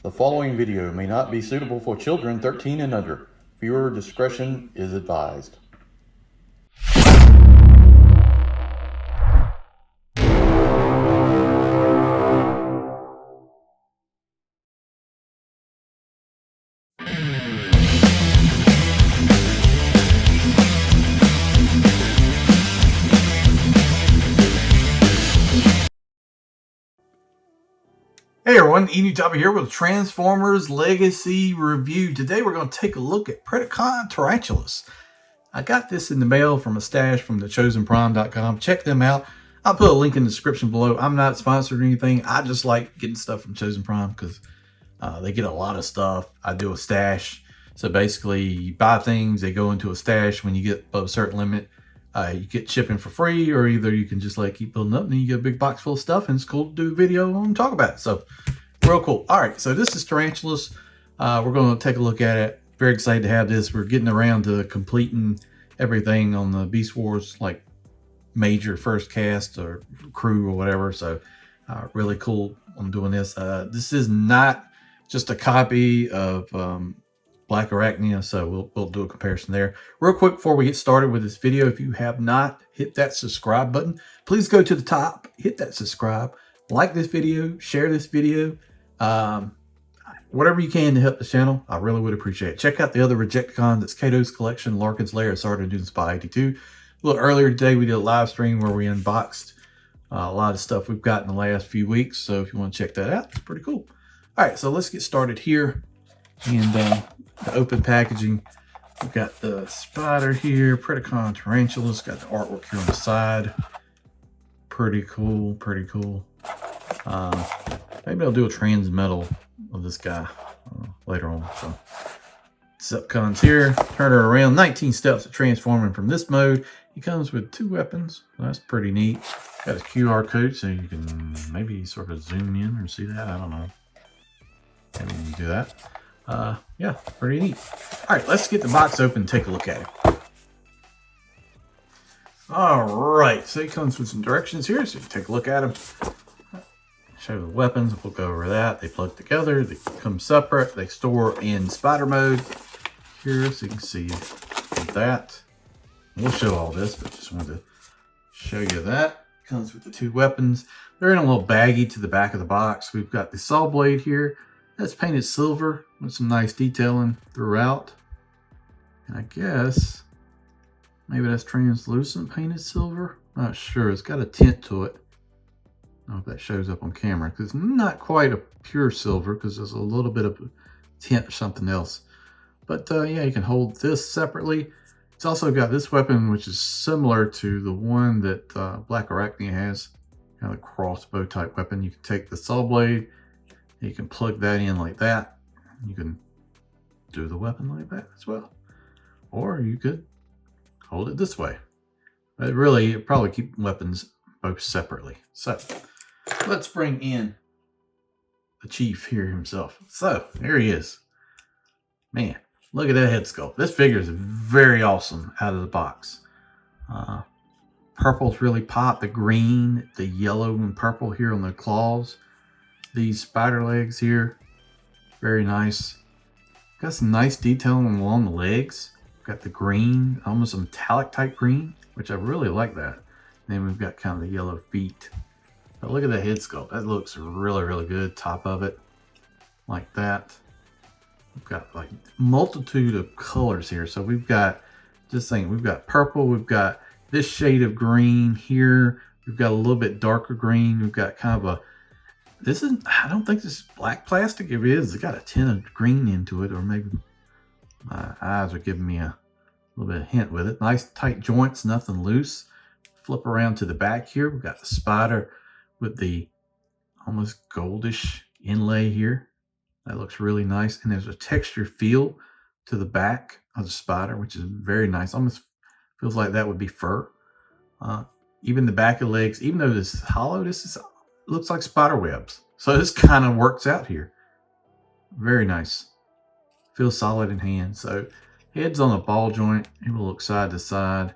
The following video may not be suitable for children 13 and under. Viewer discretion is advised. Hey everyone, Enewtabie here with Transformers Legacy Review. Today we're going to take a look at Predacon Tarantulas. I got this in the mail from a stash from thechosenprime.com. Check them out. I'll put a link in the description below. I'm not sponsored or anything. I just like getting stuff from Chosen Prime because they get a lot of stuff. I do a stash. So basically you buy things, they go into a stash. When you get above a certain limit, you get shipping for free, or either you can just like keep building up and then you get a big box full of stuff, and it's cool to do a video and talk about it. So real cool. All right, so this is Tarantulas. We're going to take a look at it. Very excited to have this. We're getting around to completing everything on the Beast Wars, like major first cast or crew or whatever. So really cool I'm doing this. This is not just a copy of Black Arachnia, so we'll do a comparison there. Real quick before we get started with this video, if you have not hit that subscribe button, please go to the top, hit that subscribe, like this video, share this video, whatever you can to help the channel. I really would appreciate it. Check out the other Rejecticons. That's Katos, Kollection, Larkins Lair. I started doing Spy 82. A little earlier today, we did a live stream where we unboxed a lot of stuff we've got in the last few weeks. So if you want to check that out, it's pretty cool. All right, so let's get started here. And the open packaging, we've got the spider here, Predacon Tarantulas, got the artwork here on the side. Pretty cool, pretty cool. Maybe I'll do a transmetal of this guy later on. So Decepticons here, turn her around, 19 steps of transforming from this mode. He comes with 2 weapons, so that's pretty neat. Got a QR code so you can maybe sort of zoom in or see that, I don't know. Maybe you can do that. Yeah, pretty neat. All right, let's get the box open and take a look at it. All right, so it comes with some directions here, so you can take a look at them. Show the weapons, we'll go over that. They plug together, they come separate, they store in spider mode here, so you can see that. We'll show all this, but just wanted to show you that. Comes with the 2 weapons. They're in a little baggie to the back of the box. We've got the saw blade here. That's painted silver with some nice detailing throughout. And I guess maybe that's translucent painted silver. Not sure. It's got a tint to it. I don't know if that shows up on camera because it's not quite a pure silver because there's a little bit of a tint or something else. But yeah, you can hold this separately. It's also got this weapon, which is similar to the one that Black Arachnia has. Kind of a crossbow type weapon. You can take the saw blade. You can plug that in like that. You can do the weapon like that as well. Or you could hold it this way. But really, it'd probably keep weapons both separately. So, let's bring in the chief here himself. So, there he is. Man, look at that head sculpt. This figure is very awesome out of the box. Purple's really popped. The green, the yellow, and purple here on the claws. These spider legs here, very nice. Got some nice detailing along the legs. Got the green, almost a metallic type green, which I really like that. And then we've got kind of the yellow feet. But look at the head sculpt. That looks really, really good. Top of it, like that. We've got like multitude of colors here. So we've got, just saying, we've got purple. We've got this shade of green here. We've got a little bit darker green. We've got kind of a, this is, I don't think this is black plastic. If it is, it's got a tint of green into it, or maybe my eyes are giving me a little bit of hint with it. Nice tight joints, nothing loose. Flip around to the back here. We've got the spider with the almost goldish inlay here. That looks really nice. And there's a texture feel to the back of the spider, which is very nice. Almost feels like that would be fur. Even the back of the legs, even though this is hollow, this is looks like spider webs. So this kind of works out here. Very nice. Feels solid in hand. So head's on a ball joint. He will look side to side.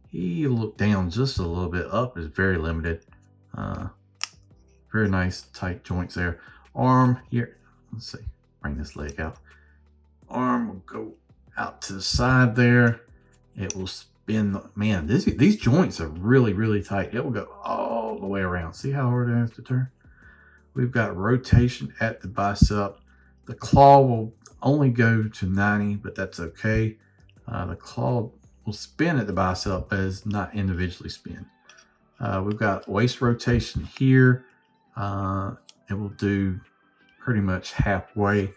He look down just a little bit. Up is very limited. Very nice tight joints there. Arm here. Let's see. bring this leg out. Arm will go out to the side there. It will spin. Man, these joints are really, really tight. It will go all the way around. See how hard it has to turn? We've got rotation at the bicep. The claw will only go to 90, but that's okay. The claw will spin at the bicep, but it's not individually spin. We've got waist rotation here. It will do pretty much halfway.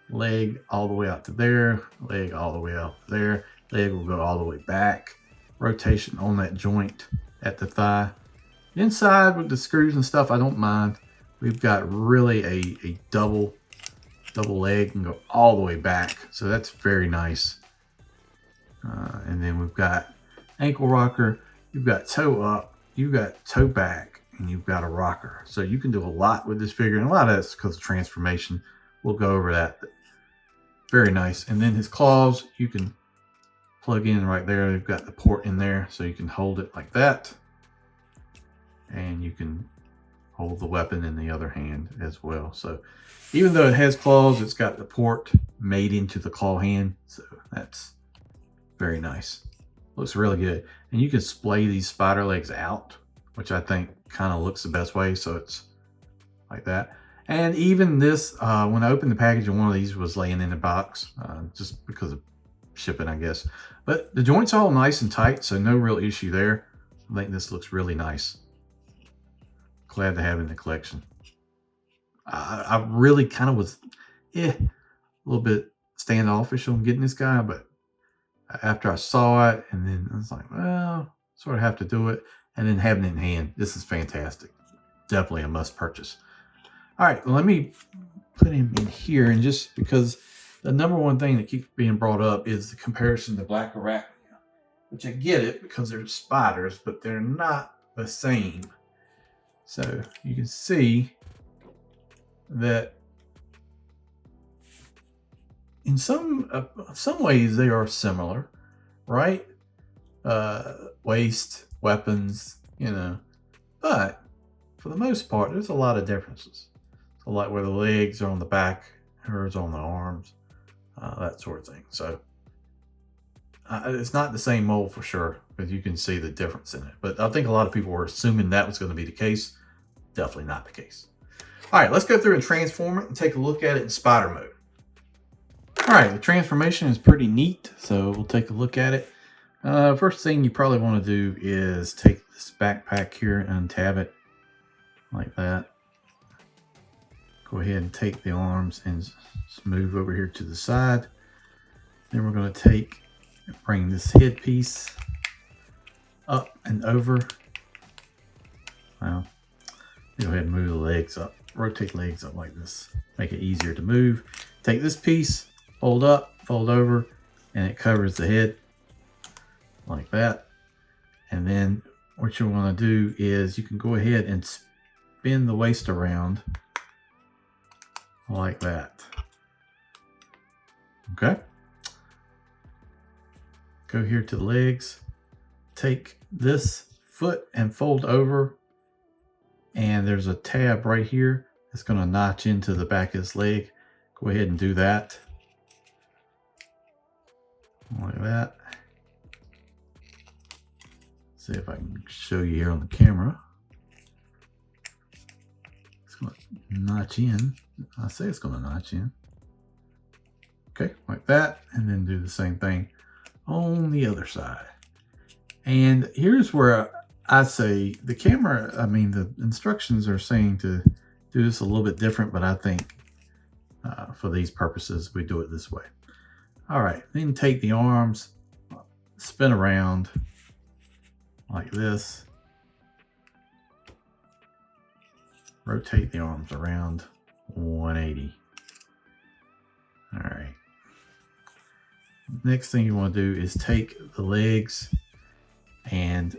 Leg all the way out to there. Leg all the way out to there. Leg will go all the way back. Rotation on that joint at the thigh. Inside with the screws and stuff, I don't mind. We've got really a double leg and go all the way back. So that's very nice. And then we've got ankle rocker. You've got toe up. You've got toe back. And you've got a rocker. So you can do a lot with this figure. And a lot of that's because of transformation. We'll go over that. Very nice. And then his claws, you can plug in right there. They've got the port in there. So you can hold it like that. And you can hold the weapon in the other hand as well. So even though it has claws, it's got the port made into the claw hand. So that's very nice. Looks really good. And you can splay these spider legs out, which I think kind of looks the best way. So it's like that. And even this, when I opened the package, one of these was laying in the box, just because of shipping, I guess. But the joint's all nice and tight, so no real issue there. I think this looks really nice. Glad to have it in the collection. I really kind of was a little bit standoffish on getting this guy, but after I saw it, and then I was like, well, sort of have to do it. And then having it in hand, this is fantastic. Definitely a must purchase. All right, well, let me put him in here. And just because the number one thing that keeps being brought up is the comparison to Black Arachnia, which I get it because they're spiders, but they're not the same. So you can see that in some ways they are similar, right? Waist, weapons, you know, but for the most part, there's a lot of differences. So like where the legs are on the back, hers on the arms, that sort of thing. So it's not the same mold for sure, but you can see the difference in it. But I think a lot of people were assuming that was going to be the case. Definitely not the case. All right, let's go through and transform it and take a look at it in spider mode. All right, the transformation is pretty neat, so we'll take a look at it. First thing you probably want to do is take this backpack here and untab it like that. Go ahead and take the arms and just move over here to the side. Then we're going to take and bring this headpiece up and over. Well, go ahead and move the legs up. Rotate the legs up like this. Make it easier to move. Take this piece, fold up, fold over, and it covers the head like that. And then what you want to do is you can go ahead and spin the waist around like that. Okay. Go here to the legs. Take this foot and fold over. And there's a tab right here that's going to notch into the back of this leg. Go ahead and do that. Like that. See if I can show you here on the camera. It's going to notch in. I say it's going to notch in. Okay, like that. And then do the same thing on the other side. And here's where I say the camera, I mean, the instructions are saying to do this a little bit different, but I think for these purposes, we do it this way. All right, then take the arms, spin around like this. Rotate the arms around 180. All right. Next thing you want to do is take the legs, and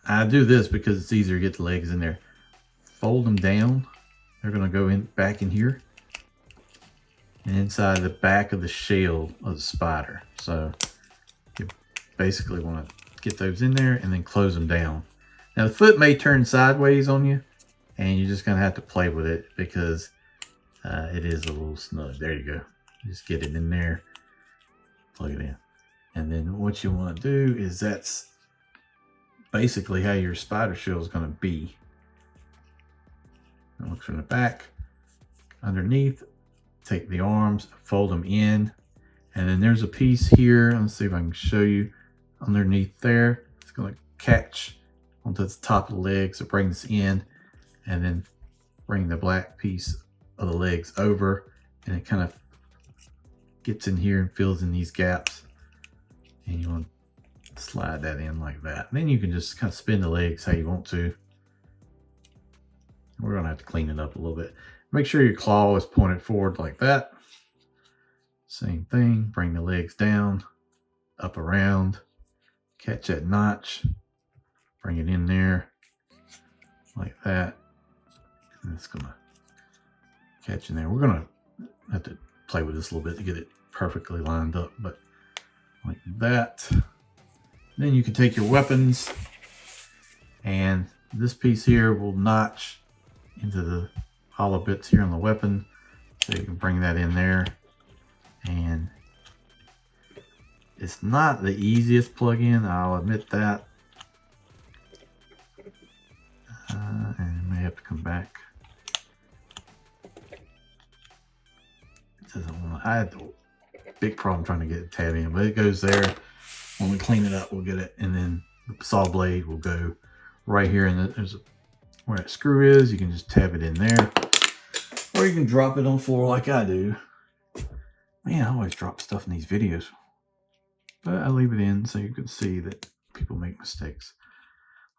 I do this because it's easier to get the legs in there. Fold them down. They're going to go in back in here and inside the back of the shell of the spider. So you basically want to get those in there and then close them down. Now the foot may turn sideways on you, and you're just going to have to play with it because It is a little snug. There you go. Just get it in there, plug it in. And then what you want to do is that's basically how your spider shell is going to be. It looks from the back, underneath, take the arms, fold them in, and then there's a piece here. Let's see if I can show you underneath there. It's going to catch onto the top of the legs. So bring this in and then bring the black piece of the legs over, and it kind of gets in here and fills in these gaps. And you want to slide that in like that. And then you can just kind of spin the legs how you want to. We're going to have to clean it up a little bit. Make sure your claw is pointed forward like that. Same thing. Bring the legs down, up around, catch that notch, bring it in there like that. And it's going to catch in there. We're going to have to play with this a little bit to get it perfectly lined up, but like that. Then you can take your weapons, and this piece here will notch into the hollow bits here on the weapon, so you can bring that in there. And it's not the easiest plug-in, I'll admit that. And it may have to come back. It doesn't want. I had a big problem trying to get the tab in, but it goes there. When we clean it up, we'll get it, and then the saw blade will go right here. And there's where that screw is. You can just tab it in there, or you can drop it on the floor like I do. Man, I always drop stuff in these videos, but I leave it in so you can see that people make mistakes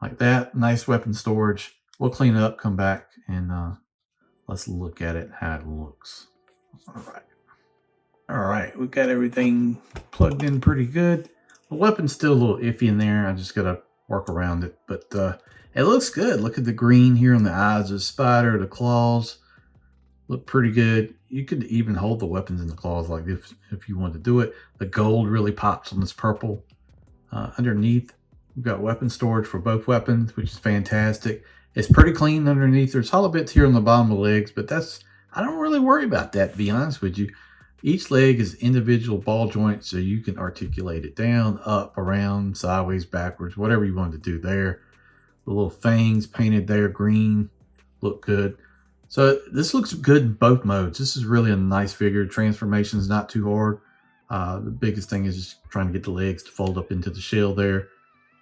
like that. Nice weapon storage. We'll clean it up, come back, and let's look at it, how it looks. All right, we've got everything plugged in pretty good. The weapon's still a little iffy in there. I just gotta work around it, but it looks good. Look at the green here on the eyes of the spider. The claws look pretty good. You could even hold the weapons in the claws like this if you wanted to do it. The gold really pops on this purple. Underneath, we've got weapon storage for both weapons, which is fantastic. It's pretty clean underneath. There's hollow bits here on the bottom of the legs, but I don't really worry about that, to be honest with you. Each leg is individual ball joint, so you can articulate it down, up, around, sideways, backwards, whatever you want to do there. The little fangs painted there, green, look good. So this looks good in both modes. This is really a nice figure. Transformation is not too hard. The biggest thing is just trying to get the legs to fold up into the shell there.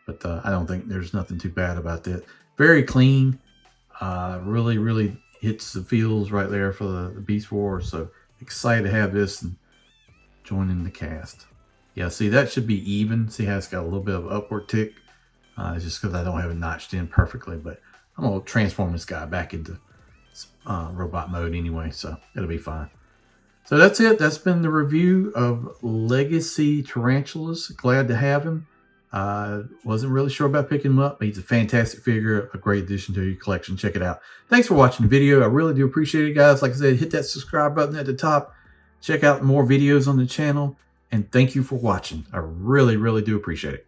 But I don't think there's nothing too bad about that. Very clean. Really, really hits the feels right there for the Beast Wars. So excited to have this and join in the cast. Yeah, see, that should be even. See how it's got a little bit of upward tick. It's just because I don't have it notched in perfectly. But I'm going to transform this guy back into robot mode anyway, so it'll be fine. So that's it. That's been the review of Legacy Tarantulas. Glad to have him. Wasn't really sure about picking him up, but he's a fantastic figure, a great addition to your collection. Check it out. Thanks for watching the video. I really do appreciate it, guys. Like I said, hit that subscribe button at the top. Check out more videos on the channel, and thank you for watching. I really, really do appreciate it.